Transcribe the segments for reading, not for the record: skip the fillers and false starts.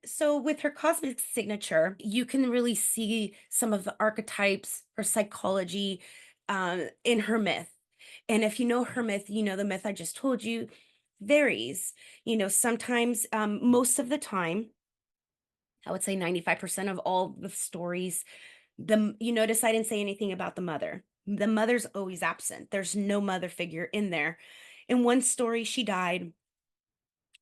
So with her cosmic signature, you can really see some of the archetypes or psychology in her myth. And if you know her myth, you know the myth I just told you varies. Sometimes, most of the time, I would say 95% of all the stories, you notice I didn't say anything about the mother. The mother's always absent. There's no mother figure in there. In one story, she died,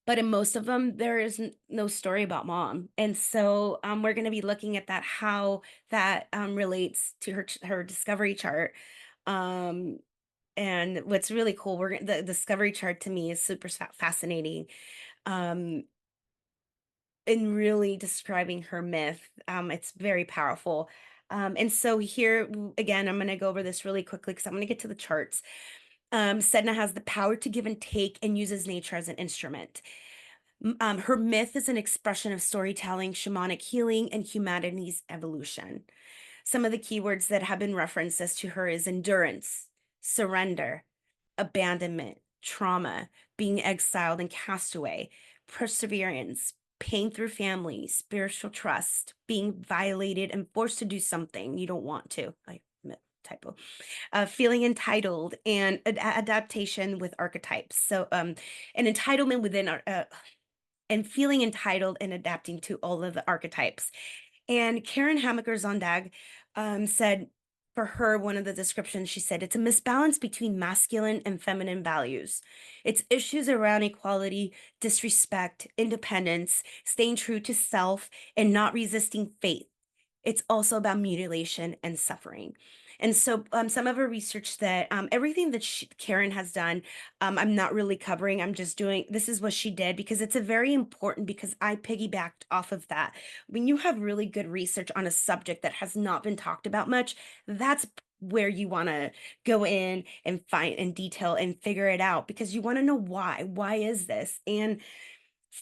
but in most of them, there is no story about mom. And so we're going to be looking at that, how that relates to her discovery chart. Um, and what's really cool, the discovery chart to me is super fascinating. Um, in really describing her myth. It's very powerful. And so here again, I'm going to go over this really quickly because I'm going to get to the charts. Sedna has the power to give and take and uses nature as an instrument. Her myth is an expression of storytelling, shamanic healing, and humanity's evolution. Some of the keywords that have been referenced as to her is endurance, surrender, abandonment, trauma, being exiled and cast away, perseverance, pain through family, spiritual trust, being violated and forced to do something you don't want to, like typo, feeling entitled, and adaptation with archetypes. So, an entitlement within our, and feeling entitled and adapting to all of the archetypes. And Karen Hamaker Zondag said, for her, one of the descriptions, she said, it's a misbalance between masculine and feminine values. It's issues around equality, disrespect, independence, staying true to self, and not resisting fate. It's also about mutilation and suffering. And so some of her research that everything that Karen has done, I'm not really covering. I'm just doing, this is what she did because it's a very important, because I piggybacked off of that. When you have really good research on a subject that has not been talked about much, that's where you want to go in and find in detail and figure it out, because you want to know why is this. And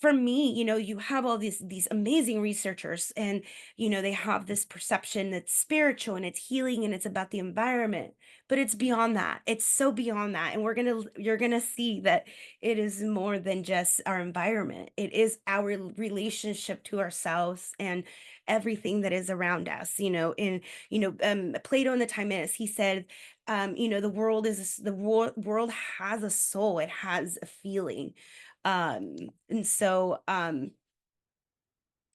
for me, you have all these amazing researchers, and they have this perception that's spiritual and it's healing and it's about the environment, but it's beyond that. It's so beyond that. And you're gonna see that it is more than just our environment. It is our relationship to ourselves and everything that is around us. Plato in the Timaeus, he said, the world has a soul, it has a feeling. And so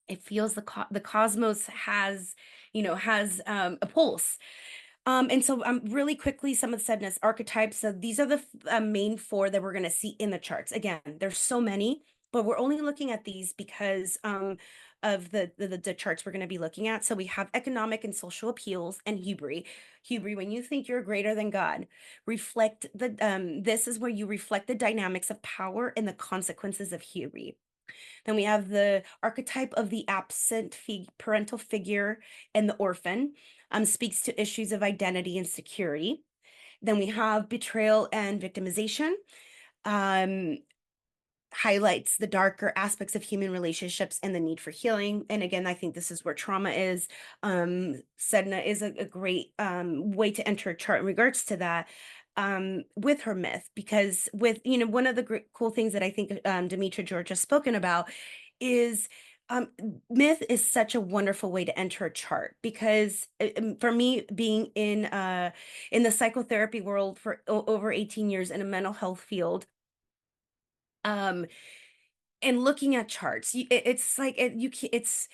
it feels the cosmos has a pulse. And so really quickly, some of the Sedna's archetypes. So these are the main four that we're going to see in the charts. Again, there's so many, but we're only looking at these because of the charts we're going to be looking at. So we have economic and social appeals and hubris. Hubris, when you think you're greater than God, this is where you reflect the dynamics of power and the consequences of hubris. Then we have the archetype of the absent parental figure and the orphan, speaks to issues of identity and security. Then we have betrayal and victimization, um, highlights the darker aspects of human relationships and the need for healing. And again, I think this is where trauma is. Sedna is a great way to enter a chart in regards to that, with her myth, because one of the great cool things that I think Demetra George has spoken about is um, myth is such a wonderful way to enter a chart, because for me, being in the psychotherapy world for over 18 years in a mental health field, um and looking at charts, it's like it's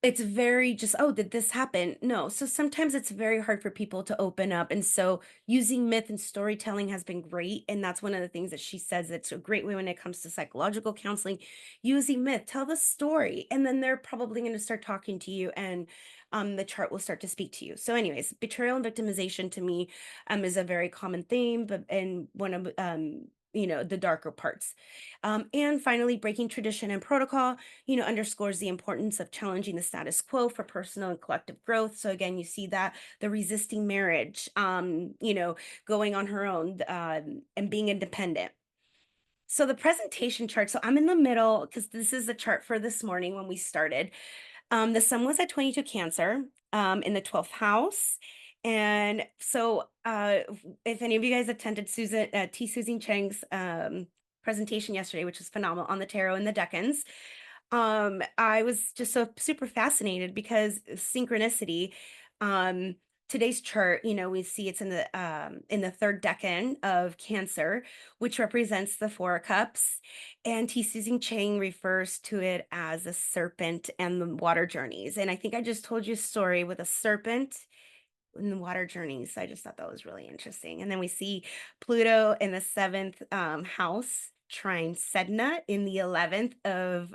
very just, oh, did this happen? No. So sometimes it's very hard for people to open up. And so using myth and storytelling has been great. And that's one of the things that she says that's a great way when it comes to psychological counseling. Using myth, tell the story, and then they're probably going to start talking to you, and the chart will start to speak to you. So anyways, betrayal and victimization to me is a very common theme, but and one of the darker parts. And finally, breaking tradition and protocol, underscores the importance of challenging the status quo for personal and collective growth. So again, you see that the resisting marriage, going on her own, and being independent. So the presentation chart, so I'm in the middle because this is the chart for this morning when we started. The sun was at 22 Cancer, in the 12th house. And so if any of you guys attended Susan Chang's presentation yesterday, which was phenomenal, on the tarot and the decans, I was just so super fascinated because synchronicity, um, today's chart, we see it's in the third decan of Cancer, which represents the Four of Cups, and T. Chang refers to it as a serpent and the water journeys. And I think I just told you a story with a serpent in the water journeys. I just thought that was really interesting. And then we see Pluto in the seventh house, trine Sedna in the 11th of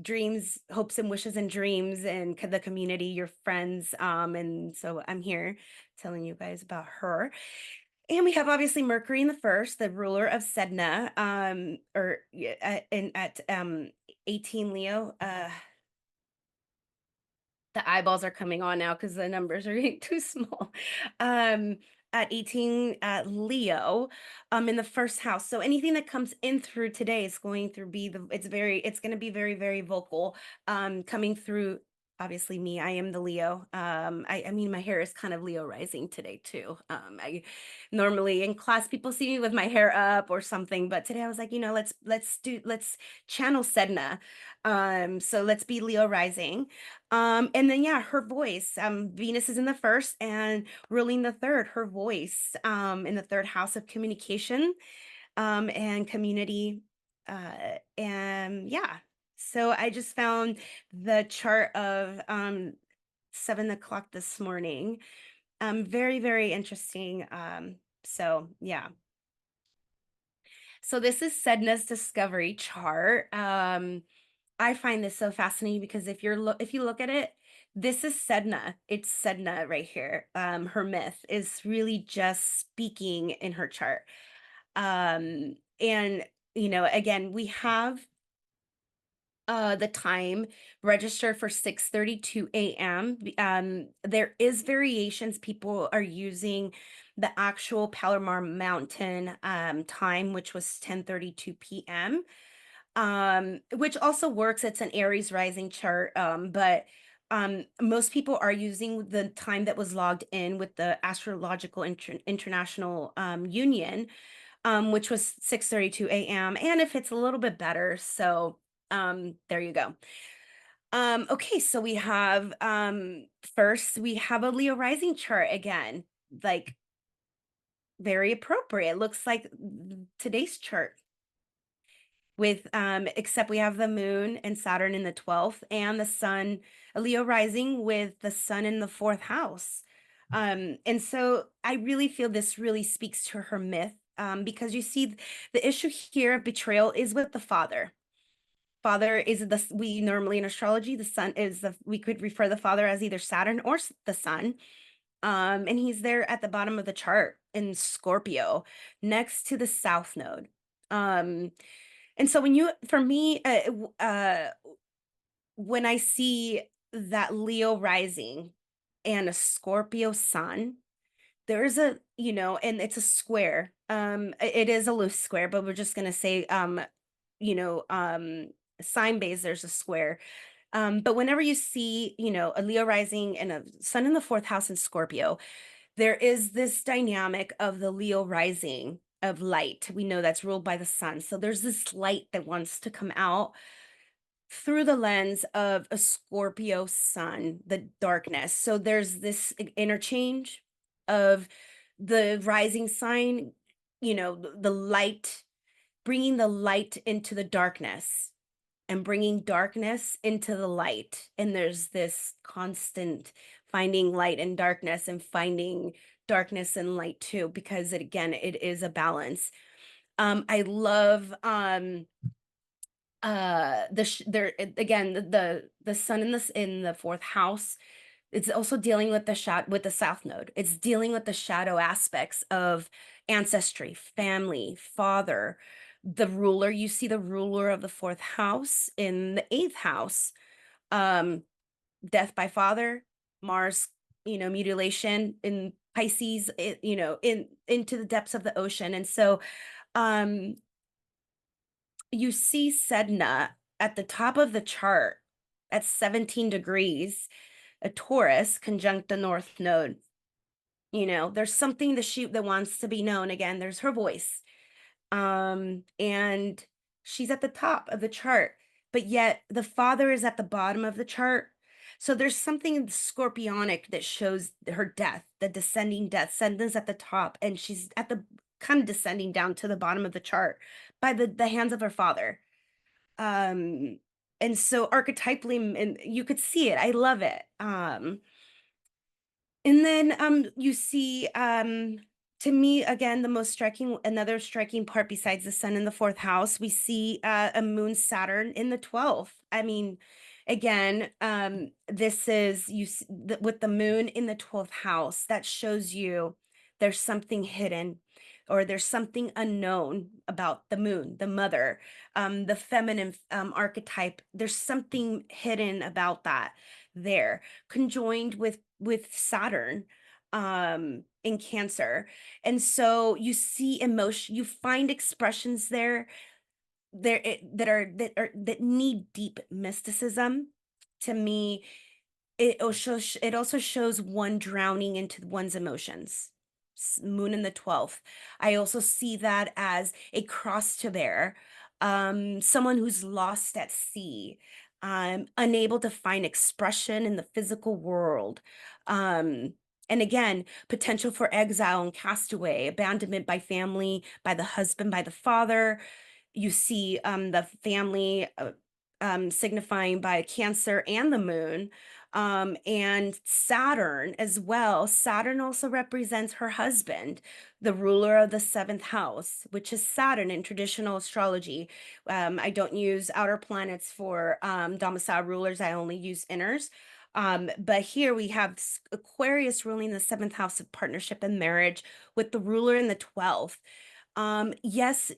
dreams, hopes and wishes and dreams and the community, your friends. And so I'm here telling you guys about her. And we have obviously Mercury in the first, the ruler of Sedna, or yeah, at 18 Leo. The eyeballs are coming on now because the numbers are getting too small. Um, at 18 Leo, in the first house. So anything that comes in through today is going through it's going to be very, very vocal, coming through. Obviously, me, I am the Leo. I mean, my hair is kind of Leo rising today too. I normally in class people see me with my hair up or something, but today I was like, let's channel Sedna. So let's be Leo rising. And then yeah, her voice. Venus is in the first and ruling the third, her voice, in the third house of communication, and community. And yeah. So I just found the chart of 7 o'clock this morning. Very, very interesting. So yeah. So this is Sedna's discovery chart. I find this so fascinating because if you look at it, this is Sedna. It's Sedna right here. Her myth is really just speaking in her chart. And again, we have the time registered for 6:32 a.m. There is variations. People are using the actual Palomar Mountain time, which was 10:32 p.m., which also works. It's an Aries rising chart, but most people are using the time that was logged in with the Astrological International Union, which was 6:32 a.m. And if it's a little bit better, so there you go. Okay, so we have first we have a Leo rising chart again, like very appropriate. Looks like today's chart with except we have the moon and Saturn in the 12th and the sun, a Leo rising with the sun in the fourth house. And so I really feel this really speaks to her myth, because you see the issue here of betrayal is with the father. Father is we normally in astrology, the sun is we could refer the father as either Saturn or the sun. And he's there at the bottom of the chart in Scorpio next to the south node. Um, and so for me, when I see that Leo rising and a Scorpio sun, there's and it's a square. It is a loose square, but we're just gonna say, you know, um, sign base, there's a square. But whenever you see, a Leo rising and a sun in the fourth house in Scorpio, there is this dynamic of the Leo rising of light. We know that's ruled by the sun. So there's this light that wants to come out through the lens of a Scorpio sun, the darkness. So there's this interchange of the rising sign, the light, bringing the light into the darkness and bringing darkness into the light. And there's this constant finding light and darkness and finding darkness and light too, because it is a balance. I love there again, the sun in the fourth house. It's also dealing with with the south node. It's dealing with the shadow aspects of ancestry, family, father, the ruler. You see the ruler of the fourth house in the eighth house. Um, Death by father, Mars, mutilation in Pisces, into the depths of the ocean. And so um you see Sedna at the top of the chart at 17 degrees, a Taurus conjunct the North Node. There's something the sheep that wants to be known. Again, there's her voice. And She's at the top of the chart, but yet the father is at the bottom of the chart. So there's something scorpionic that shows her death, the descending death. Sedna's at the top, and she's at the kind of descending down to the bottom of the chart by the hands of her father. Um, and so archetypally, and you could see it. I love it. And then you see to me again the most striking another striking part besides the sun in the fourth house, we see a moon Saturn in the 12th. I mean, again, this is with the moon in the 12th house, that shows you there's something hidden or there's something unknown about the moon, the mother, the feminine archetype. There's something hidden about that there, conjoined with Saturn in Cancer. And so you see emotion, you find expressions that need deep mysticism. To me, it also shows one drowning into one's emotions. Moon in the 12th. I also see that as a cross to bear, someone who's lost at sea, unable to find expression in the physical world. Um, and again, potential for exile and castaway, abandonment by family, by the husband, by the father. You see the family signifying by Cancer and the moon, and Saturn as well. Saturn also represents her husband, the ruler of the seventh house, which is Saturn in traditional astrology. I don't use outer planets for domicile rulers, I only use inners. But here we have Aquarius ruling the seventh house of partnership and marriage with the ruler in the 12th. Yes,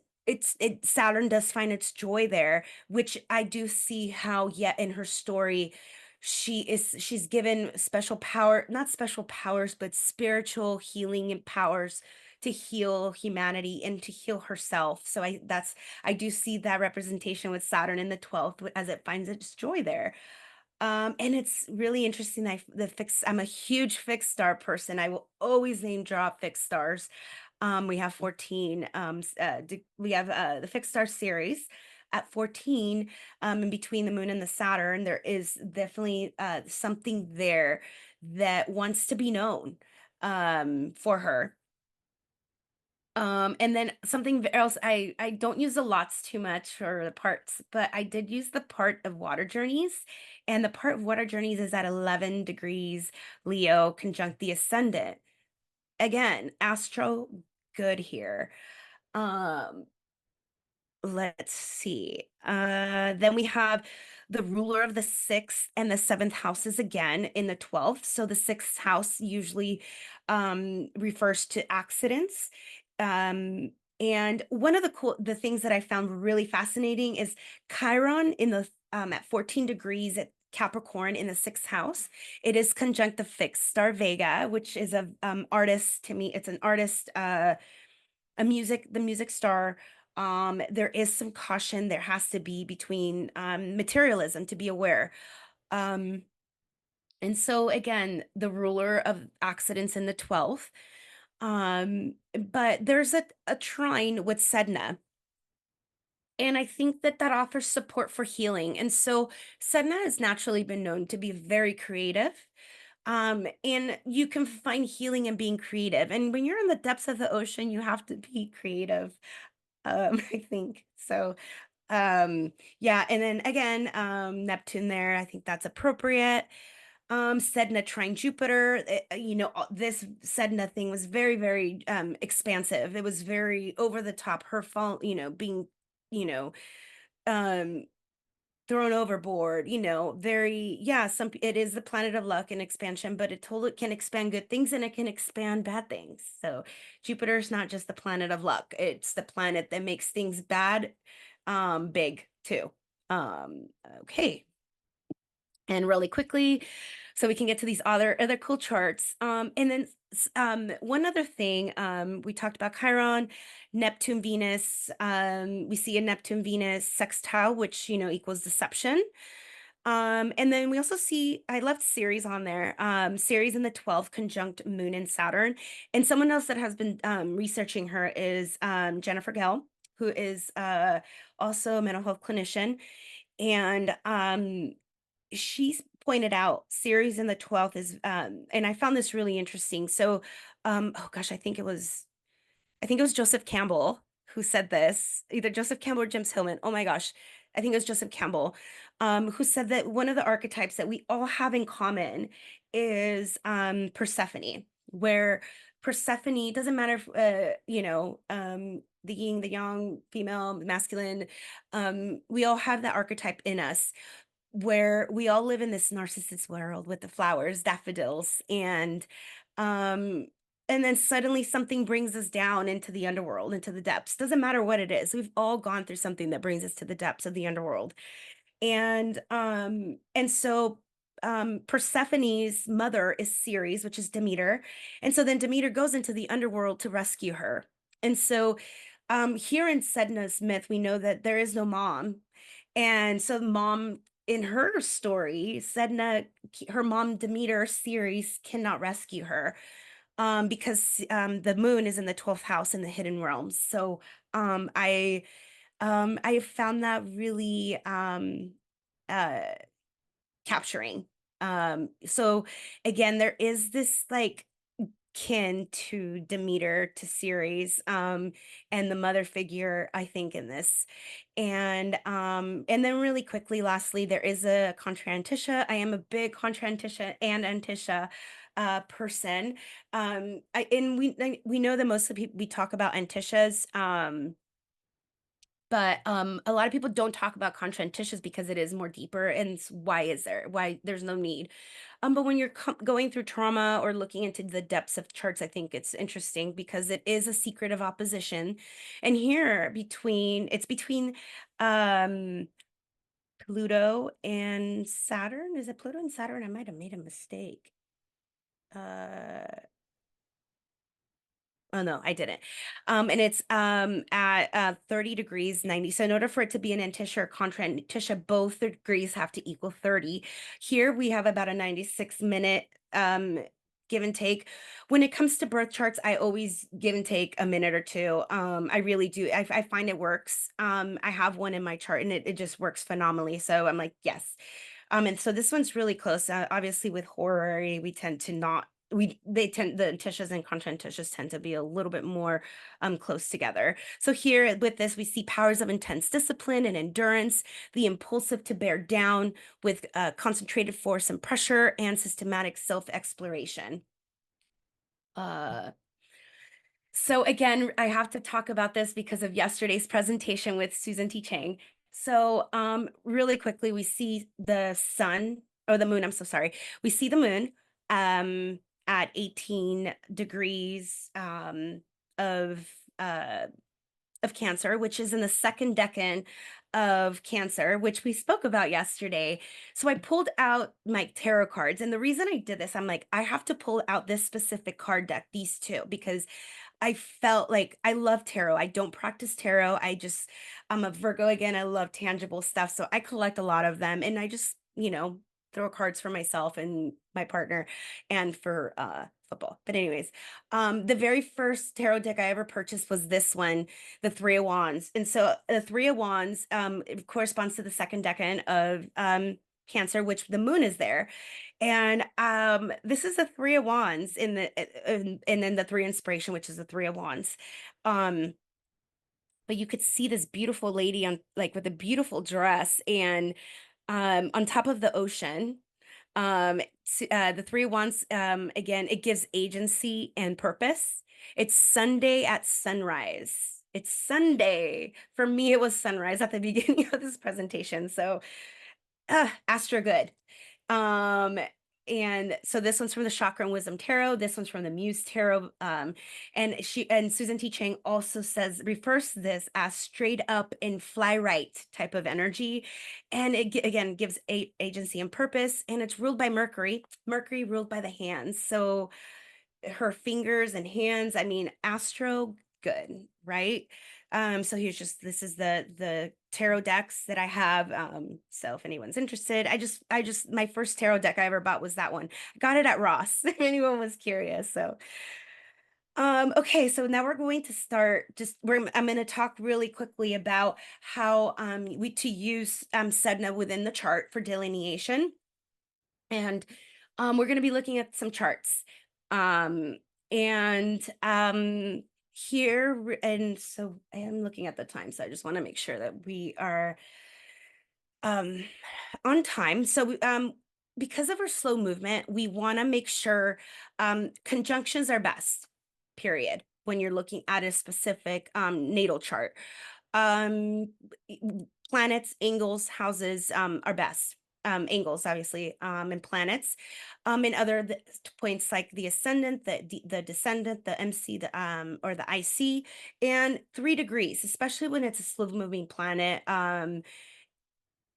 Saturn does find its joy there, which I do see how yet in her story she's given special power, not special powers, but spiritual healing and powers to heal humanity and to heal herself. So I do see that representation with Saturn in the 12th as it finds its joy there. And it's really interesting that I'm a huge fixed star person. I will always name drop fixed stars. We have 14. We have the fixed star series at 14. In between the moon and the Saturn, there is definitely something there that wants to be known for her. And then something else, I don't use the lots too much for the parts, but I did use the part of water journeys. And the part of water journeys is at 11 degrees Leo conjunct the ascendant. Again, astro good here. Um, let's see. Then we have the ruler of the sixth and the seventh houses again in the 12th. So the sixth house usually refers to accidents. And one of the things that I found really fascinating is Chiron in the at 14 degrees at Capricorn in the sixth house. It is conjunct the fixed star Vega, which is a artist. To me, it's an artist, the music star. There is some caution there has to be between materialism to be aware. Um, and so again, the ruler of accidents in the 12th. But there's a trine with Sedna. And I think that that offers support for healing. And so Sedna has naturally been known to be very creative. And you can find healing in being creative. And when you're in the depths of the ocean, you have to be creative. I think so. Yeah, and then again, Neptune there, I think that's appropriate. Sedna trine Jupiter, this Sedna thing was very, very expansive. It was very over the top, her fault, being, you know, um thrown overboard, very, yeah, it is the planet of luck and expansion, but it can expand good things and it can expand bad things. So Jupiter's not just the planet of luck, it's the planet that makes things bad big too. Okay. And really quickly, so we can get to these other cool charts. And then one other thing, we talked about Chiron, Neptune, Venus. We see a Neptune Venus sextile, which equals deception. And then we also see, I left Ceres on there, Ceres in the 12th conjunct Moon and Saturn. And someone else that has been researching her is Jennifer Gell, who is also a mental health clinician. And she's pointed out Ceres in the 12th is, and I found this really interesting. So, oh gosh, I think it was Joseph Campbell who said this, either Joseph Campbell or James Hillman. Oh my gosh, I think it was Joseph Campbell, who said that one of the archetypes that we all have in common is Persephone, where Persephone doesn't matter if, the yin, the yang, female, masculine. We all have that archetype in us where we all live in this narcissist world with the flowers, daffodils, um and then suddenly something brings us down into the underworld, into the depths. Doesn't matter what it is. We've all gone through something that brings us to the depths of the underworld. And Persephone's mother is Ceres, which is Demeter. And so then Demeter goes into the underworld to rescue her. And so here in Sedna's myth, we know that there is no mom. And so mom in her story, Sedna, her mom Demeter, Ceres, cannot rescue her because the moon is in the 12th house in the hidden realms. So um, I I found that really uh, capturing. So again, there is this like kin to Demeter, to Ceres, and the mother figure, I think, in this. And then really quickly, lastly, there is a contra Antisha. I am a big contra Antisha and Antisha person. And we know that most of the people we talk about Antishas, but a lot of people don't talk about contra Antishas because it is more deeper. And why is there? Why there's no need? But when you're going through trauma or looking into the depths of charts, I think it's interesting because it is a secret of opposition. And here it's between um Pluto and Saturn. Is it Pluto and Saturn? I might have made a mistake. Uh Oh no, I didn't. And it's at 30 degrees 90. So in order for it to be an antisha or contra antisha, both degrees have to equal 30. Here we have about a 96-minute give and take. When it comes to birth charts, I always give and take a minute or two. I really do. I find it works. I have one in my chart and it just works phenomenally. So I'm like, yes. And so this one's really close. Obviously, with horary, we tend to not they tend the Tishas and contra Tishas tend to be a little bit more close together. So here with this, we see powers of intense discipline and endurance, the impulsive to bear down with concentrated force and pressure, and systematic self-exploration. Uh, so again, I have to talk about this because of yesterday's presentation with Susan T. Chang. So really quickly, we see the sun or the moon. I'm so sorry. We see the moon at 18 degrees of uh, of Cancer, which is in the second decan of Cancer, which we spoke about yesterday. So I pulled out my tarot cards, and the reason I did this, I'm like, I have to pull out this specific card deck, these two, because I felt like I love tarot. I don't practice tarot. I'm a Virgo again. I love tangible stuff. So I collect a lot of them and I just, throw cards for myself and my partner and for football. But anyways, the very first tarot deck I ever purchased was this one, the Three of Wands. And so the Three of Wands it corresponds to the second decan of Cancer, which the moon is there. And this is the Three of Wands and then the Three Inspiration, which is the Three of Wands. Um, but you could see this beautiful lady on like with a beautiful dress and on top of the ocean. The Three of Wands, again, it gives agency and purpose. It's Sunday at sunrise. It's Sunday. For me, it was sunrise at the beginning of this presentation. So, Astro good. Um, and so this one's from the Chakra and Wisdom Tarot. This one's from the Muse Tarot. And Susan T. Chang also refers to this as straight up and fly right type of energy. And it again gives agency and purpose. And it's ruled by Mercury. Mercury ruled by the hands. So her fingers and hands, I mean, astro good, right? So this is the tarot decks that I have. So if anyone's interested, I just my first tarot deck I ever bought was that one. I got it at Ross, if anyone was curious. So Okay, so now we're going to start I'm going to talk really quickly about how we to use Sedna within the chart for delineation. And we're going to be looking at some charts. Um, and here, and so I am looking at the time, so I just want to make sure that we are um, on time. Because of our slow movement, we want to make sure conjunctions are best, period, when you're looking at a specific natal chart. Um, Planets, angles, houses are best. Angles, obviously, and planets. And other points like the ascendant, the descendant, the MC, the or the IC, and 3 degrees, especially when it's a slow moving planet.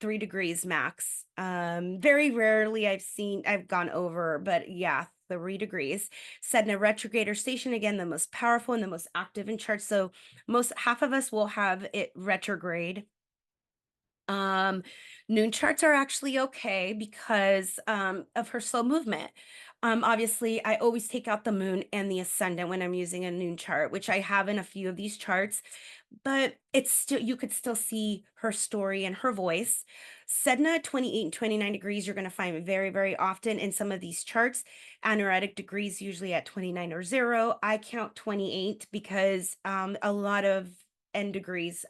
3 degrees max. Very rarely I've gone over, but yeah, 3 degrees. Sedna retrograde or station, again, the most powerful and the most active in charts. So most half of us will have it retrograde. um, Noon charts are actually okay because of her slow movement. Obviously, I always take out the moon and the ascendant when I'm using a noon chart, which I have in a few of these charts, but it's still, you could still see her story and her voice. Sedna 28 and 29 degrees, you're going to find very, very often in some of these charts. Anaretic degrees, usually at 29 or 0. I count 28 because a lot of N degrees.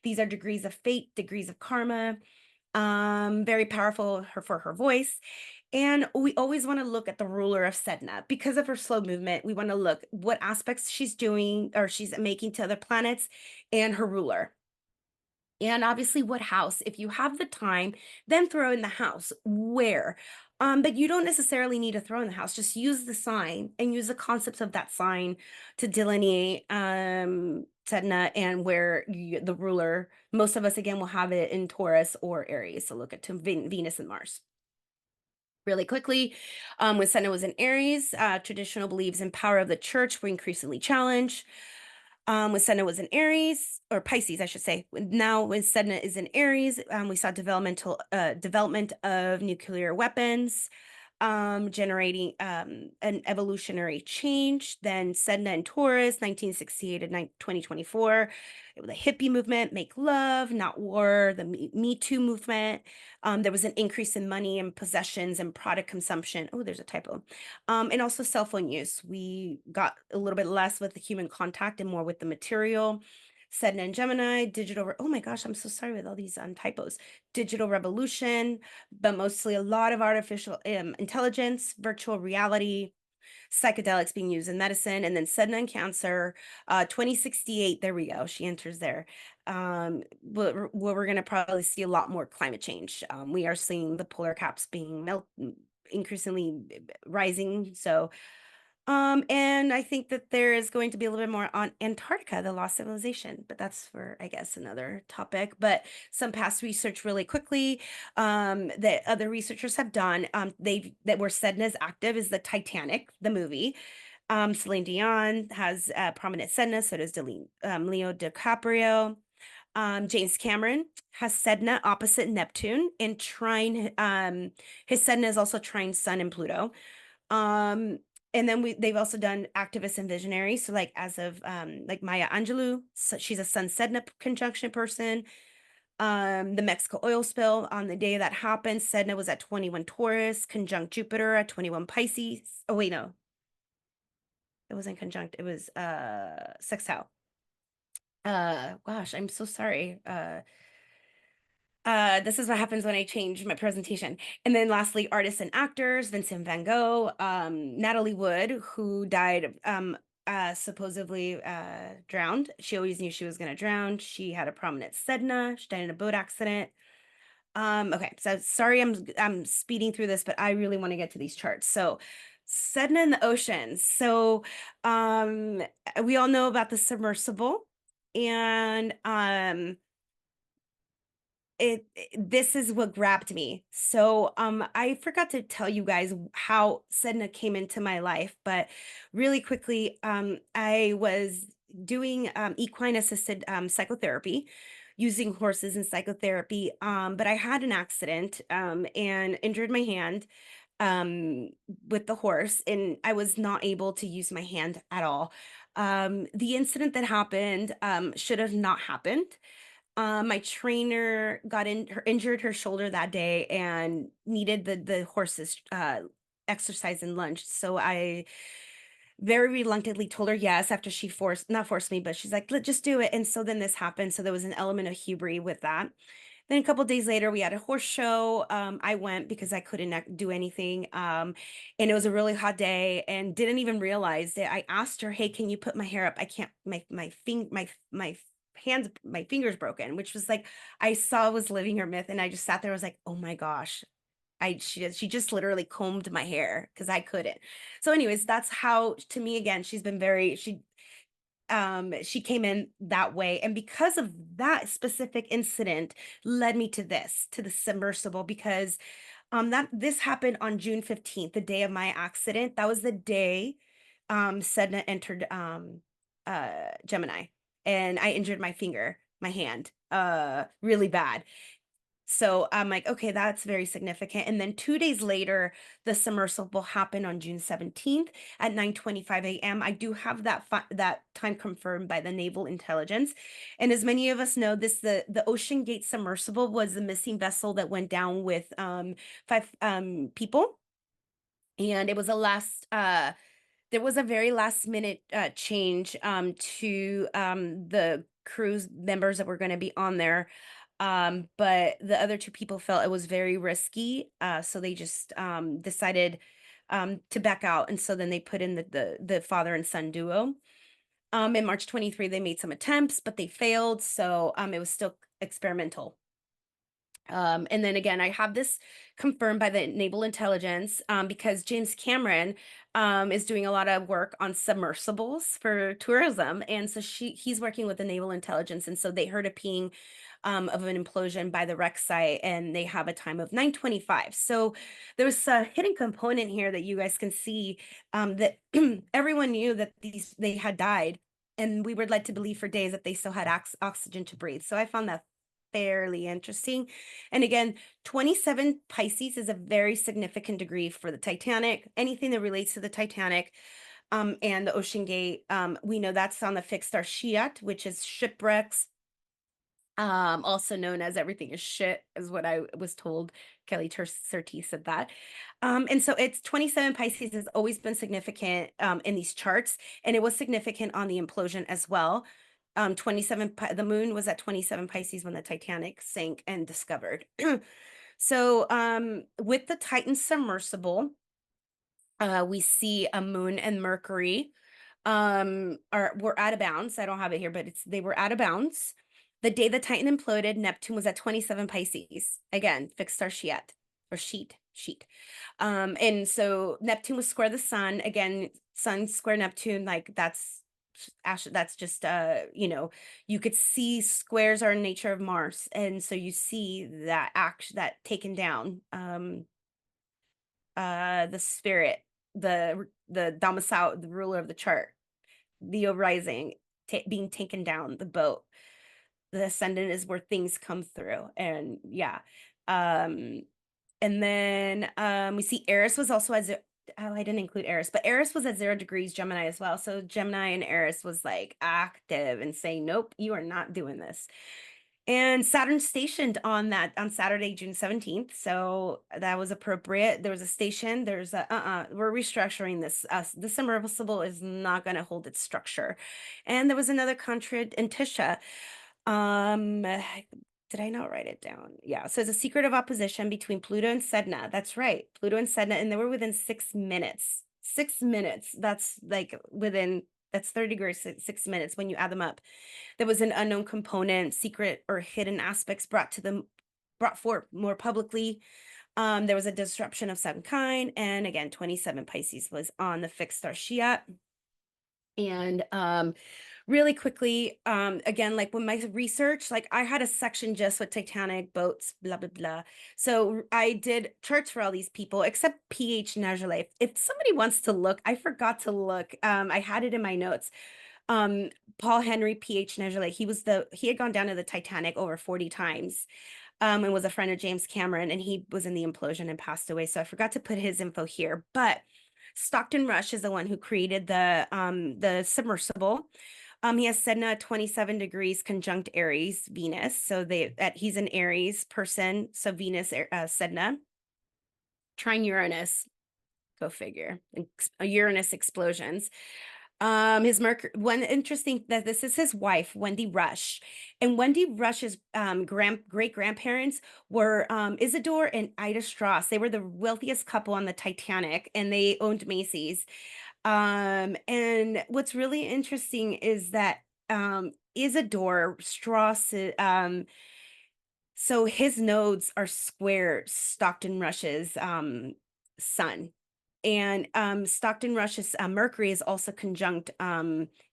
These are degrees of fate, degrees of karma, very powerful for her voice. And we always want to look at the ruler of Sedna because of her slow movement. We want to look what aspects she's doing or she's making to other planets and her ruler. And obviously, what house? If you have the time, then throw in the house. Where? But you don't necessarily need to throw in the house. Just use the sign and use the concepts of that sign to delineate Sedna and where the ruler. Most of us, again, will have it in Taurus or Aries. So look at Venus and Mars. Really quickly, when Sedna was in Aries, traditional beliefs in power of the church were increasingly challenged. When Sedna was in Aries, or Pisces, I should say. Now, when Sedna is in Aries, we saw development of nuclear weapons, generating an evolutionary change. Then Sedna in Taurus, 1968 to 2024. It was a hippie movement, make love, not war, the Me Too movement. There was an increase in money and possessions and product consumption. Oh, there's a typo. And also cell phone use. We got a little bit less with the human contact and more with the material. Sedna and Gemini, oh my gosh, I'm so sorry with all these typos. Digital revolution, but mostly a lot of artificial intelligence, virtual reality, psychedelics being used in medicine, and then Sedna and Cancer, 2068. There we go. She enters there. Where we're going to probably see a lot more climate change. We are seeing the polar caps being increasingly rising. So and I think that there is going to be a little bit more on Antarctica, the lost civilization, but that's for, I guess, another topic. But some past research really quickly that other researchers have done, that where Sedna is active is the Titanic, the movie. Celine Dion has prominent Sedna, so does Leo DiCaprio. James Cameron has Sedna opposite Neptune and trine, his Sedna is also trine Sun and Pluto. Um, and then they've also done activists and visionaries. So like as of like Maya Angelou, so she's a Sun Sedna conjunction person. The Mexico oil spill on the day that happened, Sedna was at 21 Taurus, conjunct Jupiter at 21 Pisces. Oh wait, no. It wasn't conjunct, it was sextile. Gosh, I'm so sorry. This is what happens when I change my presentation. And then lastly, artists and actors, Vincent van Gogh, Natalie Wood, who died supposedly drowned. She always knew she was going to drown. She had a prominent Sedna. She died in a boat accident. Okay, so sorry I'm speeding through this, but I really want to get to these charts. So Sedna in the oceans. So we all know about the submersible, and this is what grabbed me. So I forgot to tell you guys how Sedna came into my life, but really quickly, I was doing equine assisted psychotherapy using horses in psychotherapy, but I had an accident and injured my hand. um, with the horse, and I was not able to use my hand at all. The incident that happened should have not happened. My trainer injured her shoulder that day and needed the horse's exercise and lunge. So I very reluctantly told her yes after she not forced me, but she's like, let just do it. And so then this happened. So there was an element of hubris with that. Then a couple days later, we had a horse show. I went because I couldn't do anything. And it was a really hot day and didn't even realize that I asked her, hey, can you put my hair up? I can't, my hands, my fingers broken, which was like, I saw was living her myth. And I just sat there, I was like, oh my gosh. She just literally combed my hair because I couldn't. So anyways, that's how, to me, again, she's been very, she came in that way, and because of that specific incident led me to the submersible, because that this happened on June 15th, the day of my accident. That was the day Sedna entered Gemini, and I injured my finger, my hand, really bad. So I'm like, okay, that's very significant. And then 2 days later, the submersible happened on June 17th at 9:25 a.m. I do have that time confirmed by the Naval Intelligence. And as many of us know, the Ocean Gate submersible was the missing vessel that went down with five people. And it was a last there was a very last minute change to the cruise members that were going to be on there. But the other two people felt it was very risky. So they just decided to back out. And so then they put in the father and son duo. In March 23, they made some attempts, but they failed. So it was still experimental. And then again, I have this confirmed by the Naval Intelligence because James Cameron is doing a lot of work on submersibles for tourism. And so he's working with the Naval Intelligence. And so they heard a ping of an implosion by the wreck site, and they have a time of 9:25. So there's a hidden component here that you guys can see that everyone knew that they had died. And we were led to believe for days that they still had oxygen to breathe. So I found that fairly interesting. And again, 27 Pisces is a very significant degree for the Titanic. Anything that relates to the Titanic and the Ocean Gate, we know that's on the fixed star Shiat, which is shipwrecks, also known as everything is shit, is what I was told. Kelly Surtees said that. And so it's 27 Pisces has always been significant in these charts, and it was significant on the implosion as well. 27, the moon was at 27 Pisces when the Titanic sank and discovered. So with the Titan submersible, we see a moon and Mercury were out of bounds. I don't have it here, but they were out of bounds. The day the Titan imploded, Neptune was at 27 Pisces. Again, fixed star Sheet or sheet. And so Neptune was square the sun. Again, sun square Neptune, like that's just you could see squares are in nature of Mars. And so you see that that taken down. The spirit, the domicile, the ruler of the chart, Leo rising, being taken down, the boat. The ascendant is where things come through. And yeah. And then we see Eris was also at oh, I didn't include Eris, but Eris was at 0 degrees Gemini as well. So Gemini and Eris was like active and saying, nope, you are not doing this. And Saturn stationed on Saturday, June 17th. So that was appropriate. There was a station. There's we're restructuring this. The submersible is not going to hold its structure. And there was another contract in Tisha. Did I not write it down? Yeah. So it's a secret of opposition between Pluto and Sedna. That's right. Pluto and Sedna. And they were within 6 minutes. 6 minutes. That's like that's 30 degrees, 6 minutes when you add them up. There was an unknown component, secret or hidden aspects brought forth more publicly. There was a disruption of some kind. And again, 27 Pisces was on the fixed star Shiat. And really quickly, again, like when my research, like I had a section just with Titanic, boats, blah, blah, blah. So I did charts for all these people, except PH Najale. If somebody wants to look, I forgot to look. I had it in my notes. Paul Henry PH Najale, he had gone down to the Titanic over 40 times. and was a friend of James Cameron, and he was in the implosion and passed away. So I forgot to put his info here. But Stockton Rush is the one who created the submersible. He has Sedna 27 degrees conjunct Aries, Venus. So he's an Aries person. So Venus, Sedna, trine Uranus. Go figure. Uranus explosions. His Mercury. One interesting that this is his wife, Wendy Rush, and Wendy Rush's great grandparents were Isidore and Ida Strauss. They were the wealthiest couple on the Titanic, and they owned Macy's. And what's really interesting is that Isidore Strauss, so his nodes are square Stockton Rush's sun. And Stockton Rush's Mercury is also conjunct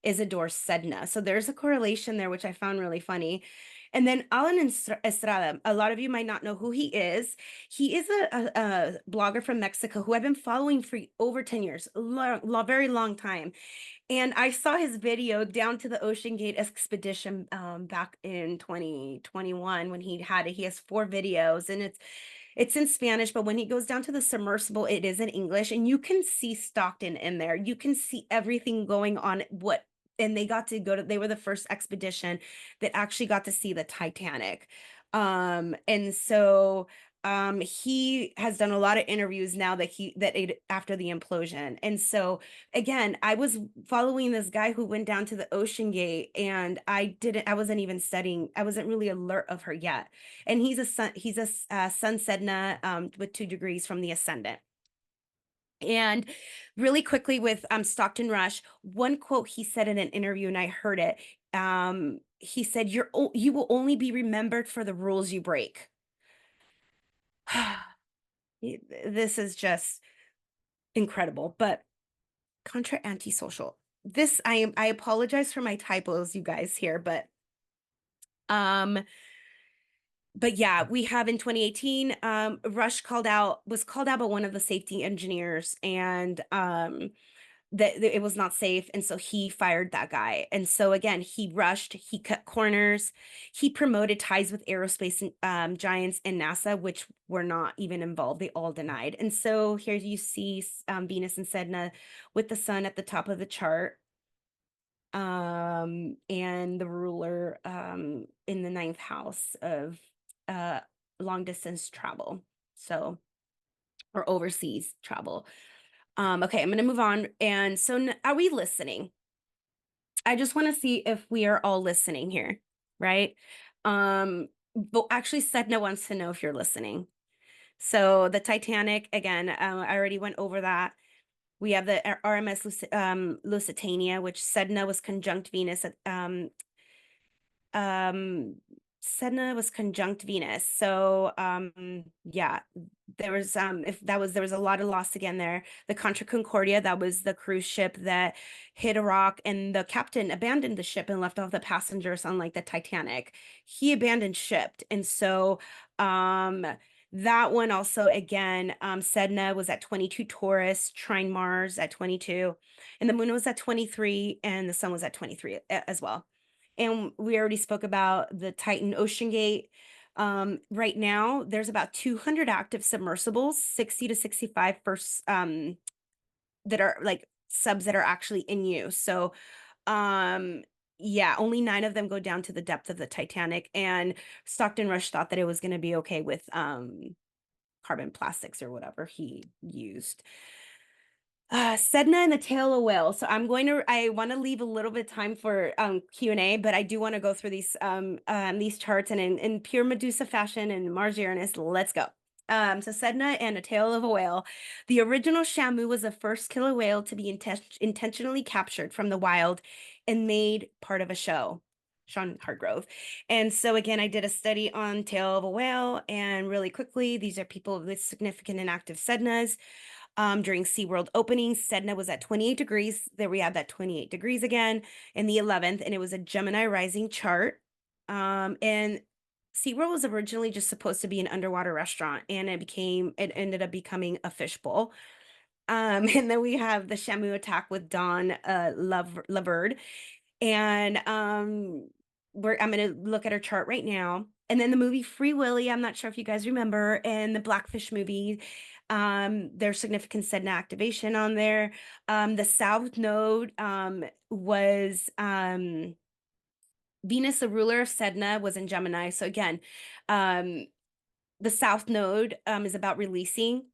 Isidore Sedna. So there's a correlation there, which I found really funny. And then Alan Estrada, a lot of you might not know who he is. He is a blogger from Mexico who I've been following for over 10 years, very long time. And I saw his video down to the Ocean Gate expedition back in 2021 when he has 4 videos, and it's in Spanish, but when he goes down to the submersible, it is in English, and you can see Stockton in there. You can see everything going on. And they got to they were the first expedition that actually got to see the Titanic. And so he has done a lot of interviews now after the implosion. And so again, I was following this guy who went down to the Ocean Gate, and I wasn't even studying. I wasn't really alert of her yet. And he's a sun Sedna with 2 degrees from the ascendant. And really quickly with Stockton Rush, one quote he said in an interview, and I heard it. He said, "You will only be remembered for the rules you break." This is just incredible. But contra antisocial. I apologize for my typos, you guys, here, but yeah, we have in 2018, Rush was called out by one of the safety engineers, and that it was not safe, and so he fired that guy. And so again, he cut corners, he promoted ties with aerospace giants and NASA, which were not even involved. They all denied. And so here you see Venus and Sedna with the sun at the top of the chart, and the ruler in the 9th house of long distance travel, so, or overseas travel. Okay, I'm going to move on. And so are we listening? I just want to see if we are all listening here, right? But actually, Sedna wants to know if you're listening. So the Titanic, again, I already went over that. We have the RMS Lusitania, which Sedna was conjunct Venus at Sedna was conjunct Venus. So yeah, there was a lot of loss again there. The Contra Concordia, that was the cruise ship that hit a rock, and the captain abandoned the ship and left all the passengers, unlike the Titanic. He abandoned ship. And so that one also, again, Sedna was at 22 Taurus, trine Mars at 22, and the moon was at 23, and the sun was at 23 as well. And we already spoke about the Titan Ocean Gate. Right now, there's about 200 active submersibles, 60 to 65 that are like subs that are actually in use. So, yeah, only 9 of them go down to the depth of the Titanic. And Stockton Rush thought that it was going to be okay with carbon plastics or whatever he used. Sedna and the tail of whale. So I want to leave a little bit of time for Q&A, but I do want to go through these charts, and in pure Medusa fashion and Mars Uranus, let's go. So Sedna and a tail of a whale. The original Shamu was the first killer whale to be intentionally captured from the wild and made part of a show. Sean Hargrove. And so again, I did a study on tail of a whale, and really quickly, these are people with significant and active Sednas. During SeaWorld opening, Sedna was at 28 degrees. There we have that 28 degrees again in the 11th, and it was a Gemini rising chart. And SeaWorld was originally just supposed to be an underwater restaurant, and it ended up becoming a fishbowl. And then we have the Shamu attack with Dawn Laverde. And I'm going to look at her chart right now. And then the movie Free Willy, I'm not sure if you guys remember, and the Blackfish movie, there's significant Sedna activation on there. The South Node was Venus, the ruler of Sedna, was in Gemini. So again, um, the South Node is about releasing.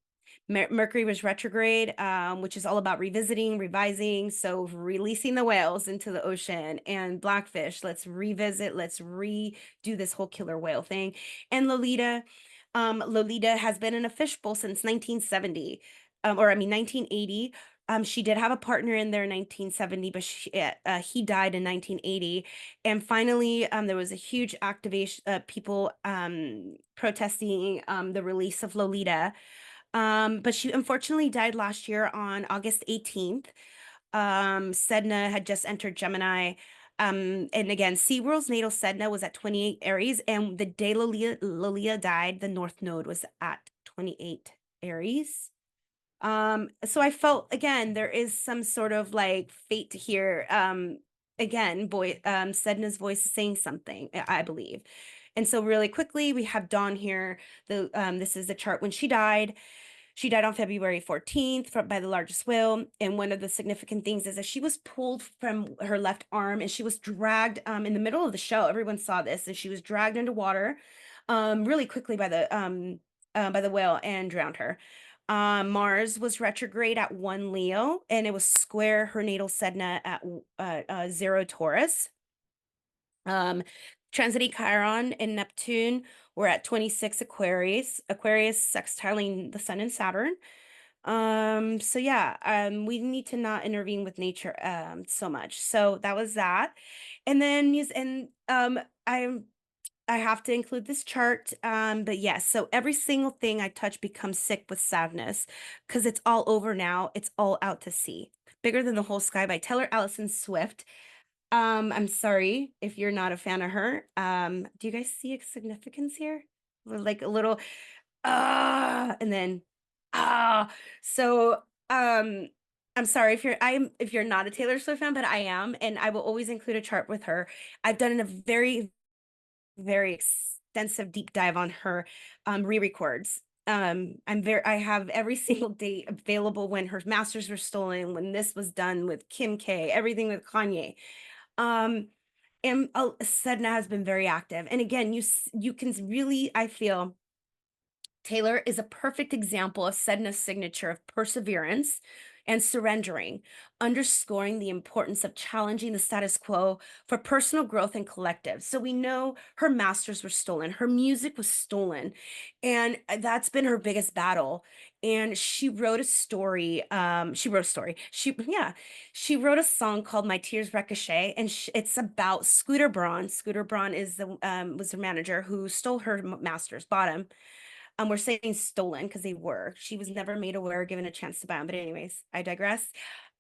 Mercury was retrograde, which is all about revisiting, revising. So releasing the whales into the ocean, and Blackfish, let's revisit, let's redo this whole killer whale thing. And Lolita has been in a fishbowl since 1970, or I mean 1980. She did have a partner in there in 1970, but he died in 1980. And finally, there was a huge activation, people protesting the release of Lolita. But she unfortunately died last year on August 18th. Sedna had just entered Gemini. And again, SeaWorld's natal Sedna was at 28 Aries, and the day Lolita died, the North Node was at 28 Aries. So I felt again there is some sort of like fate here. Again, Sedna's voice is saying something, I believe. And so really quickly, we have Dawn here. This is the chart when she died. She died on February 14th by the largest whale. And one of the significant things is that she was pulled from her left arm and she was dragged in the middle of the show. Everyone saw this, and she was dragged into water really quickly by the whale and drowned her. Mars was retrograde at 1 Leo, and it was square her natal Sedna at 0 Taurus. Transiting Chiron and Neptune were at 26 Aquarius, sextiling the Sun and Saturn. So yeah, we need to not intervene with nature so much. So that was that. And then I have to include this chart. But yes, so every single thing I touch becomes sick with sadness because it's all over now. It's all out to sea. Bigger Than the Whole Sky by Taylor Allison Swift. I'm sorry if you're not a fan of her. Do you guys see a significance here? Like a little and then ah. So I'm sorry if you're not a Taylor Swift fan, but I am, and I will always include a chart with her. I've done a very extensive deep dive on her re-records. I have every single date available when her masters were stolen, when this was done with Kim K, everything with Kanye. Um, and Sedna has been very active. And again, you can really, I feel Taylor is a perfect example of Sedna's signature of perseverance and surrendering, underscoring the importance of challenging the status quo for personal growth and collective. So we know her masters were stolen, her music was stolen, and that's been her biggest battle. And she wrote a story. She wrote a story. She wrote a song called "My Tears Ricochet," and it's about Scooter Braun. Scooter Braun is the was her manager who stole her masters, bought him. We're saying stolen because they were. She was never made aware or given a chance to buy them. But anyways, I digress.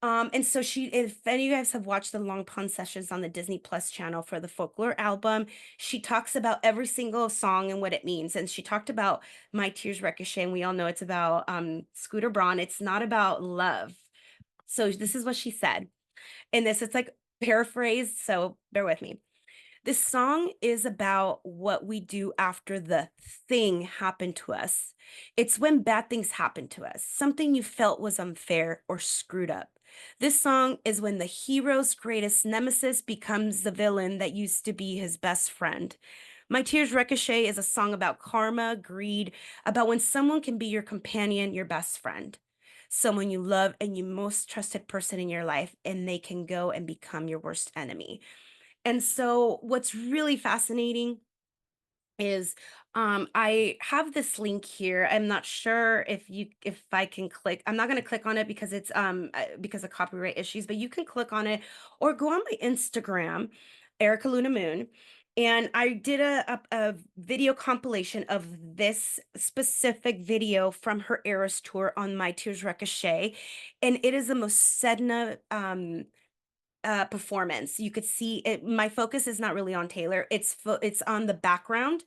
And so if any of you guys have watched the Long Pond sessions on the Disney Plus channel for the Folklore album, she talks about every single song and what it means. And she talked about My Tears Ricochet, and we all know it's about Scooter Braun. It's not about love. So this is what she said. And this is like paraphrased, so bear with me. This song is about what we do after the thing happened to us. It's when bad things happen to us, something you felt was unfair or screwed up. This song is when the hero's greatest nemesis becomes the villain that used to be his best friend. My Tears Ricochet is a song about karma, greed, about when someone can be your companion, your best friend, someone you love and you most trusted person in your life, and they can go and become your worst enemy. And so what's really fascinating is I have this link here. I'm not sure if I can click. I'm not going to click on it because it's because of copyright issues, but you can click on it or go on my Instagram, Erica Luna Moon. And I did a video compilation of this specific video from her Eras tour on My Tears Ricochet. And it is the most Sedna performance. You could see it. My focus is not really on Taylor. It's on the background.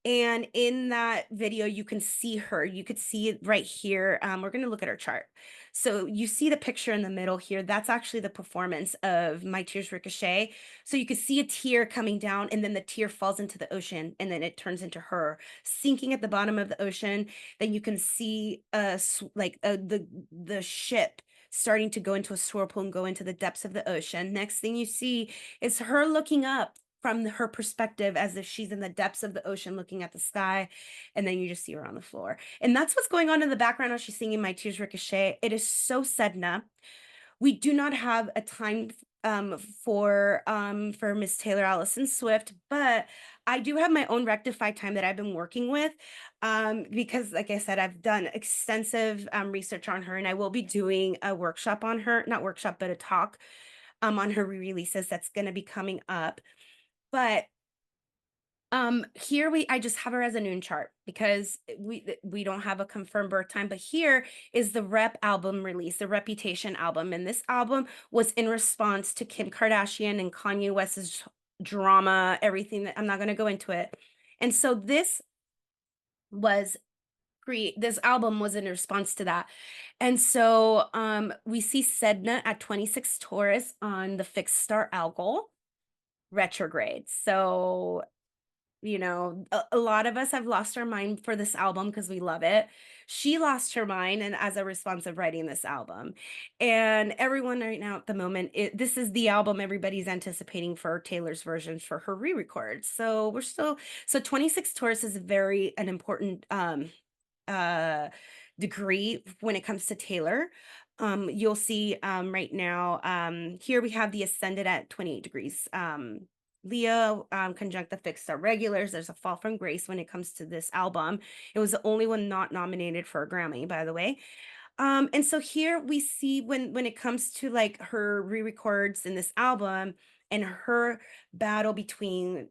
And in that video, you can see her. You could see it right here. We're going to look at her chart. So you see the picture in the middle here. That's actually the performance of My Tears Ricochet. So you could see a tear coming down, and then the tear falls into the ocean, and then it turns into her sinking at the bottom of the ocean. Then you can see the ship starting to go into a swirlpool and go into the depths of the ocean. Next thing you see is her looking up from her perspective as if she's in the depths of the ocean looking at the sky, and then you just see her on the floor. And that's what's going on in the background as she's singing My Tears Ricochet. It is so Sedna. We do not have a time for Miss Taylor Allison Swift, but I do have my own rectified time that I've been working with, because like I said, I've done extensive research on her, and I will be doing a workshop on her, not workshop, but a talk on her re-releases that's going to be coming up. But here I just have her as a noon chart because we don't have a confirmed birth time, but here is the Rep album release, the Reputation album. And this album was in response to Kim Kardashian and Kanye West's drama, everything that I'm not going to go into it. And so was this album was in response to that. And so we see Sedna at 26 Taurus on the fixed star Algol retrograde. So a lot of us have lost our mind for this album because we love it. She lost her mind and as a response of writing this album. And everyone right now at the moment, this is the album everybody's anticipating for Taylor's versions for her re-records. So 26 Taurus is an important uh degree when it comes to Taylor. You'll see right now, here we have the ascendant at 28 degrees. Leo conjunct the fixed star regulars. There's a fall from grace when it comes to this album. It was the only one not nominated for a Grammy, by the way. And so here we see when it comes to like her re-records in this album and her battle between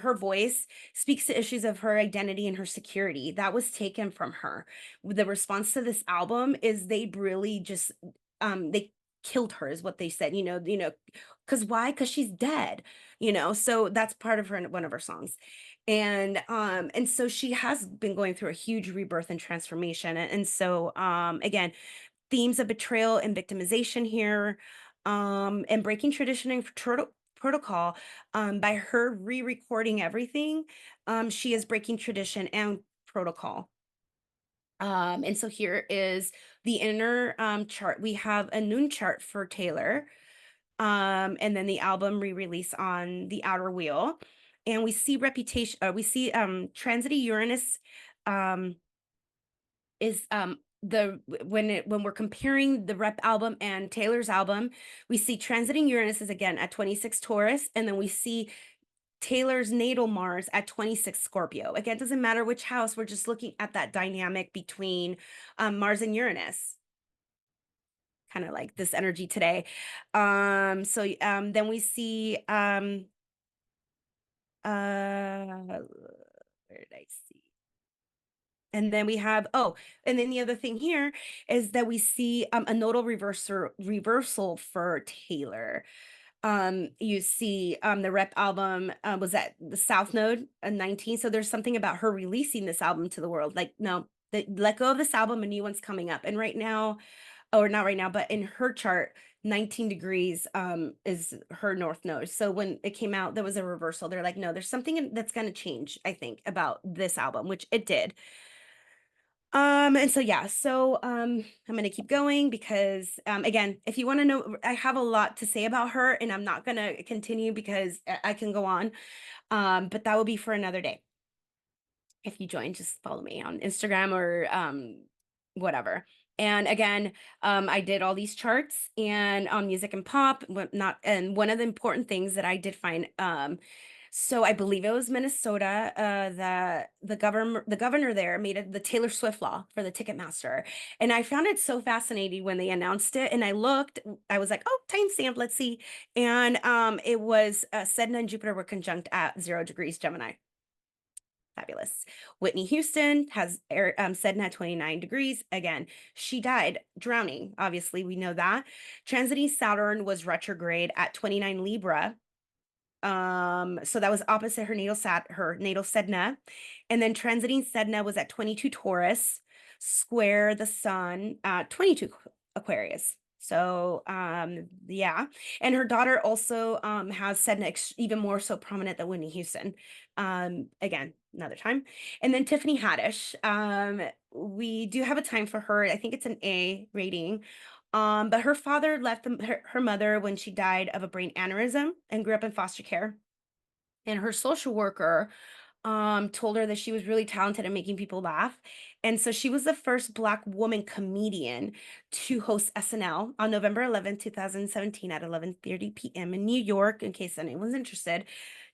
her voice speaks to issues of her identity and her security that was taken from her. The response to this album is they really just they killed her is what they said, because why? Because she's dead, so that's part of one of her songs. And so she has been going through a huge rebirth and transformation. And so again, themes of betrayal and victimization here, and breaking tradition and protocol, by her re-recording everything. She is breaking tradition and protocol. And so here is the inner chart. We have a noon chart for Taylor, and then the album re-release on the outer wheel. And we see reputation, we see transiting Uranus is when we're comparing the Rep album and Taylor's album, we see transiting Uranus is again at 26 Taurus, and then we see Taylor's natal Mars at 26 Scorpio. Again, it doesn't matter which house, we're just looking at that dynamic between Mars and Uranus. Kind of like this energy today. Then we see where did I see? And then we have, and then the other thing here is that we see a nodal reversal for Taylor. You see the Rep album was at the South Node 19. So there's something about her releasing this album to the world. Like, no, let go of this album, a new one's coming up. And right now, or not right now, but in her chart, 19 degrees is her North Node. So when it came out, there was a reversal. They're like, no, there's something that's going to change, I think, about this album, which it did. And so yeah, I'm gonna keep going because again, if you want to know, I have a lot to say about her, and I'm not gonna continue because I can go on. But that will be for another day. If you join, just follow me on Instagram or whatever. And again, I did all these charts and on music and pop, and one of the important things that I did find, so I believe it was Minnesota, the governor there made the Taylor Swift law for the Ticketmaster. And I found it so fascinating when they announced it. And I was like, oh, timestamp, let's see. And it was Sedna and Jupiter were conjunct at 0 degrees Gemini. Fabulous. Whitney Houston has Sedna at 29 degrees. Again, she died drowning. Obviously, we know that. Transiting Saturn was retrograde at 29 Libra. So that was opposite her natal Sedna. And then transiting Sedna was at 22 Taurus, square the sun at 22 Aquarius. So yeah. And her daughter also has Sedna even more so prominent than Whitney Houston. Again, another time. And then Tiffany Haddish. We do have a time for her. I think it's an A rating. But her father left her mother when she died of a brain aneurysm and grew up in foster care. And her social worker told her that she was really talented at making people laugh. And so she was the first Black woman comedian to host SNL on November 11th, 2017 at 11:30 p.m. in New York, in case anyone's interested.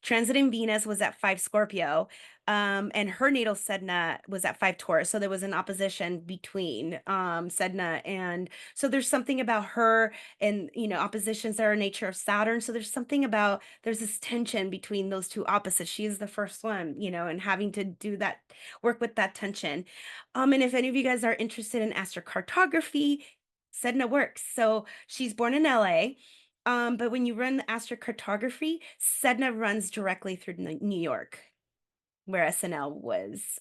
Transiting Venus was at 5 Scorpio, and her natal Sedna was at 5 Taurus. So there was an opposition between Sedna, and so there's something about her and oppositions are a nature of Saturn. So there's this tension between those two opposites. She is the first one, and having to do that, work with that tension. And if any of you guys are interested in astrocartography, Sedna works. So she's born in LA. But when you run the astrocartography, Sedna runs directly through New York, where SNL was.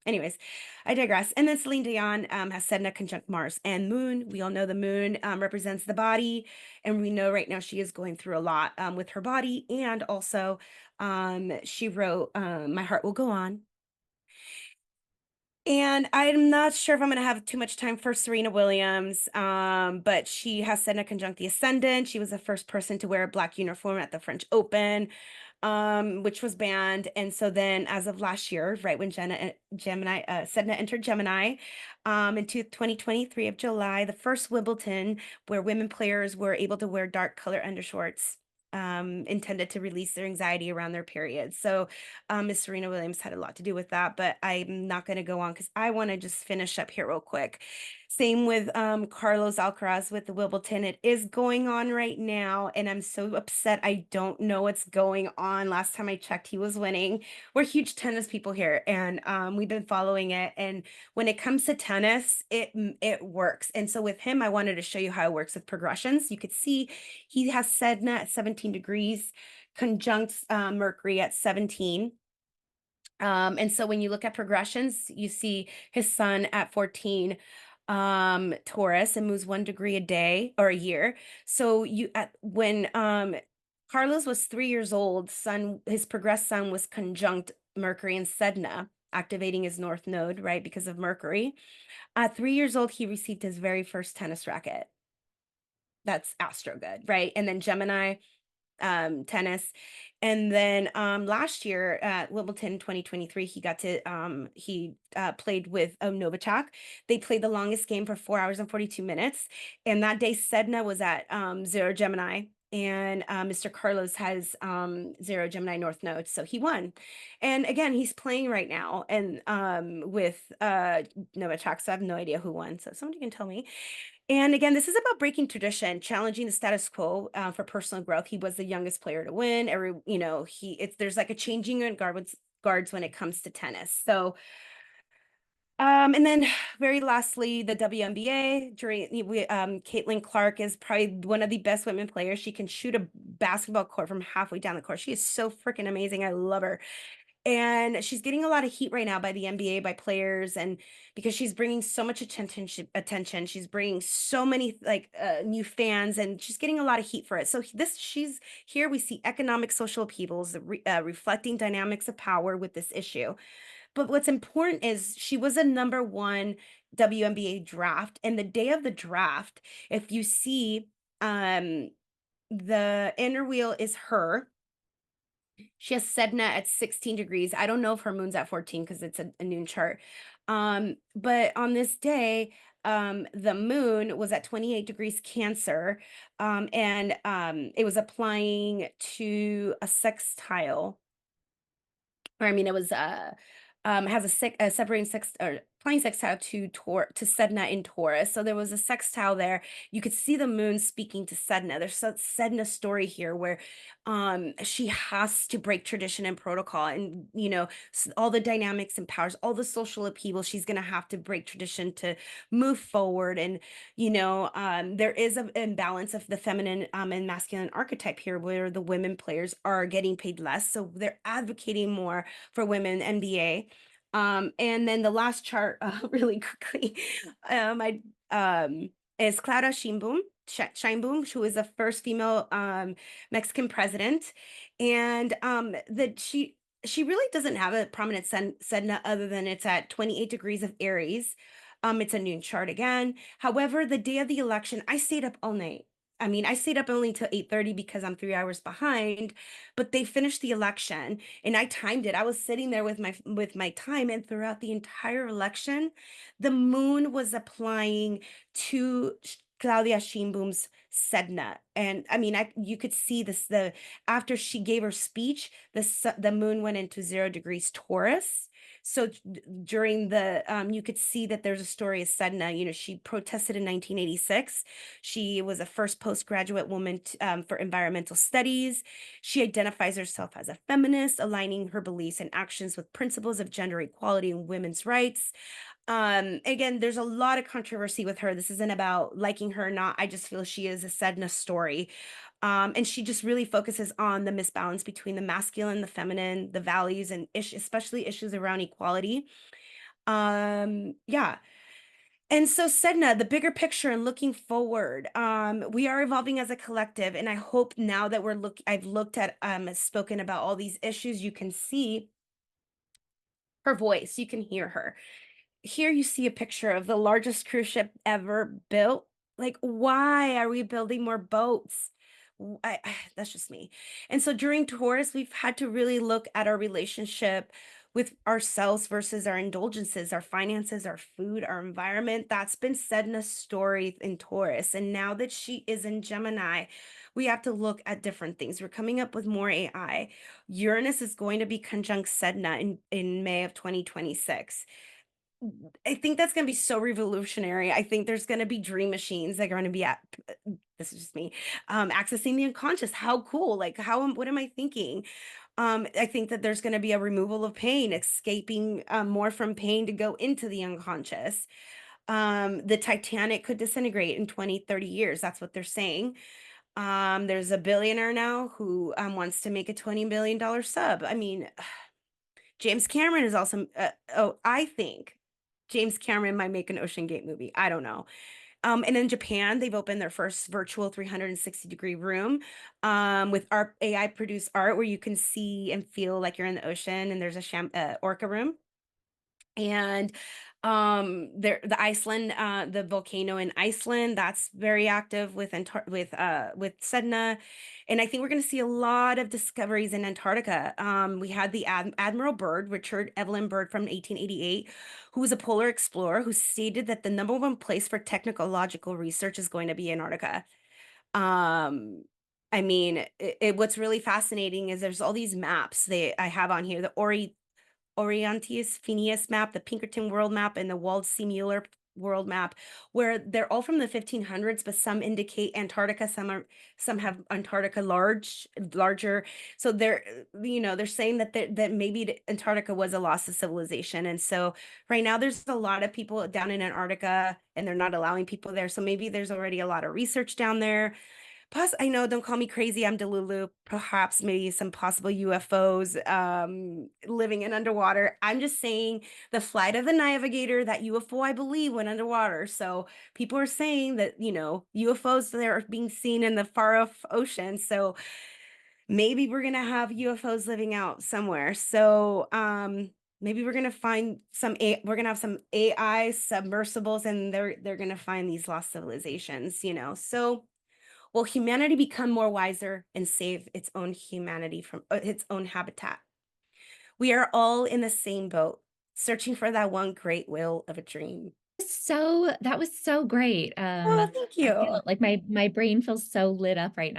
Anyways, I digress. And then Celine Dion has Sedna conjunct Mars and Moon. We all know the moon represents the body, and we know right now she is going through a lot with her body. And also, she wrote My Heart Will Go On. And I'm not sure if I'm going to have too much time for Serena Williams, but she has Sedna conjunct the Ascendant. She was the first person to wear a black uniform at the French Open, which was banned. And so then, as of last year, right when Sedna entered Gemini, into 2023 of July, the first Wimbledon where women players were able to wear dark color undershorts, intended to release their anxiety around their periods. So Miss Serena Williams had a lot to do with that, but I'm not going to go on because I want to just finish up here real quick. Same with Carlos Alcaraz with the Wimbledon. It is going on right now, and I'm so upset. I don't know what's going on. Last time I checked, he was winning. We're huge tennis people here, and we've been following it. And when it comes to tennis, it works. And so with him, I wanted to show you how it works with progressions. You could see he has Sedna at 17 degrees, conjunct Mercury at 17. And so when you look at progressions, you see his sun at 14 Taurus and moves 1 degree a day or a year. So when Carlos was 3 years old, his progressed sun was conjunct Mercury and Sedna, activating his north node, right, because of Mercury. At 3 years old, he received his very first tennis racket. That's astro good, right? And then Gemini tennis. And then last year at Wimbledon 2023, he played with Novacek. They played the longest game for 4 hours and 42 minutes. And that day, Sedna was at 0 Gemini. And Mr. Carlos has 0 Gemini North Node, so he won. And again, he's playing right now and with Novacek, so I have no idea who won. So somebody can tell me. And again, this is about breaking tradition, challenging the status quo for personal growth. He was the youngest player to win. There's like a changing in guards when it comes to tennis. So, and then very lastly, the WNBA. Caitlin Clark is probably one of the best women players. She can shoot a basketball court from halfway down the court. She is so freaking amazing. I love her. And she's getting a lot of heat right now by the NBA, by players, and because she's bringing so much attention, she's bringing so many new fans, and she's getting a lot of heat for it. So she's here. We see economic, social upheavals, reflecting dynamics of power with this issue. But what's important is she was a #1 WNBA draft, and the day of the draft, if you see, the inner wheel is her. She has Sedna at 16 degrees. I don't know if her moon's at 14 because it's a noon chart. But on this day, the moon was at 28 degrees Cancer, and it was applying to a sextile. Or I mean, it was has a separating sex or applying sextile to Sedna in Taurus. So there was a sextile there. You could see the moon speaking to Sedna. There's a Sedna story here where she has to break tradition and protocol, and all the dynamics and powers, all the social upheaval. She's going to have to break tradition to move forward. And there is an imbalance of the feminine and masculine archetype here, where the women players are getting paid less, so they're advocating more for women NBA. And then the last chart, really quickly, I is Clara Sheinbaum, who is the first female Mexican president, and that she really doesn't have a prominent Sedna, other than it's at 28 degrees of Aries. It's a noon chart again. However, the day of the election, I stayed up all night. I mean, I stayed up only till 8:30 because I'm 3 hours behind, but they finished the election and I timed it. I was sitting there with my time, and throughout the entire election, the moon was applying to Claudia Sheinbaum's Sedna. And I mean, you could see this, the after she gave her speech, the moon went into 0 degrees Taurus. So during the you could see that there's a story of Sedna. She protested in 1986. She was a first postgraduate woman for environmental studies. She identifies herself as a feminist, aligning her beliefs and actions with principles of gender equality and women's rights. Again, there's a lot of controversy with her. This isn't about liking her or not. I just feel she is a Sedna story. And she just really focuses on the misbalance between the masculine, the feminine, the values, and especially issues around equality. Yeah. And so Sedna, the bigger picture and looking forward, we are evolving as a collective. And I hope now that I've looked at, spoken about all these issues, you can see her voice, you can hear her. Here you see a picture of the largest cruise ship ever built. Like, why are we building more boats? That's just me. And so during tours, we've had to really look at our relationship with ourselves versus our indulgences, our finances, our food, our environment. That's been said in a story in Taurus. And now that she is in Gemini, we have to look at different things. We're coming up with more AI. Uranus is going to be conjunct Sedna in May of 2026. I think that's going to be so revolutionary. I think there's going to be dream machines that are going to be this is just me, accessing the unconscious. How cool. Like, what am I thinking? I think that there's going to be a removal of pain, escaping more from pain to go into the unconscious. The Titanic could disintegrate in 20, 30 years. That's what they're saying. There's a billionaire now who wants to make a $20 billion sub. I mean, James Cameron is also, I think James Cameron might make an Ocean Gate movie. I don't know. And in Japan, they've opened their first virtual 360-degree room with AI produced art where you can see and feel like you're in the ocean, and there's a orca room. And the Iceland, the volcano in Iceland, that's very active with Sedna. And I think we're going to see a lot of discoveries in Antarctica. We had the Admiral Byrd, Richard Evelyn Byrd, from 1888, who was a polar explorer, who stated that the number one place for technological research is going to be Antarctica. I mean, what's really fascinating is there's all these maps I have on here, the Orientis Phineas map, the Pinkerton world map, and the Wald C. Mueller world map, where they're all from the 1500s, but some indicate Antarctica, some have Antarctica larger. So they're saying that maybe Antarctica was a loss of civilization. And so right now there's a lot of people down in Antarctica, and they're not allowing people there. So maybe there's already a lot of research down there. Plus, I know, don't call me crazy, I'm Delulu. Perhaps maybe some possible UFOs living in underwater. I'm just saying the flight of the navigator, that UFO, I believe, went underwater. So people are saying that, UFOs that are being seen in the far off ocean. So maybe we're going to have UFOs living out somewhere. So maybe we're going to find we're going to have some AI submersibles, and they're going to find these lost civilizations, So will humanity become more wiser and save its own humanity from its own habitat? We are all in the same boat, searching for that one great will of a dream. That was so great. Oh, thank I you. feel like my brain feels so lit up right now.